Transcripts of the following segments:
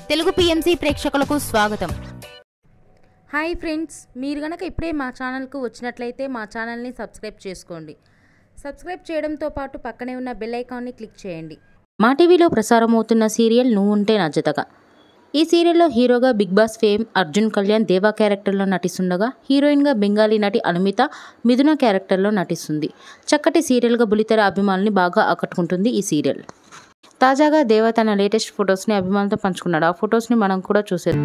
Telugu PMC ప్రేక్షకులకు స్వాగతం. Hi friends, మీరు గనక ఇప్పుడే మా ఛానల్కు వచ్చినట్లయితే మా ఛానల్ని సబ్స్క్రైబ్ చేసుకోండి. సబ్స్క్రైబ్ చేయడంతో పాటు పక్కనే ఉన్న బెల్ ఐకాన్ని క్లిక్ చేయండి. మా టీవీలో ప్రసారమవుతున్న సీరియల్ నువ్వుంటే నా జతగా. ఈ సీరియల్లో హీరోగా Bigg Boss fame Arjun Kalyan Deva క్యారెక్టర్లో నటిస్తుండగా, హీరోయిన్గా బెంగాలీ నటి అనుమిత మిథున క్యారెక్టర్లో నటిస్తుంది. చక్కటి సీరియల్గా బులితెర అభిమానుల్ని బాగా ఆకట్టుకుంటుంది ఈ సీరియల్. తాజాగా దేవా తన లేటెస్ట్ ఫొటోస్ని అభిమానులతో పంచుకున్నాడు. ఆ ఫొటోస్ని మనం కూడా చూసేది.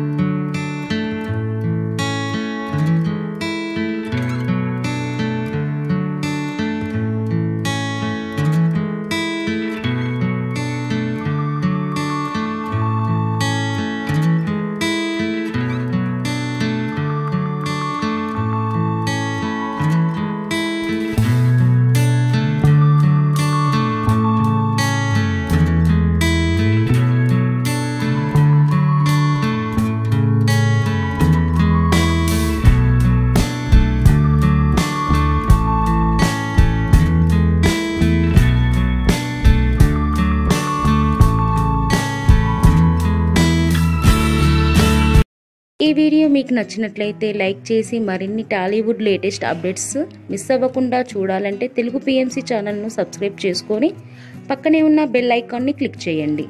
ఈ వీడియో మీకు నచ్చినట్లయితే లైక్ చేసి మరిన్ని టాలీవుడ్ లేటెస్ట్ అప్డేట్స్ మిస్ అవ్వకుండా చూడాలంటే తెలుగు పిఎంసి ఛానల్ను సబ్స్క్రైబ్ చేసుకొని పక్కనే ఉన్న బెల్ ఐకాన్ని క్లిక్ చేయండి.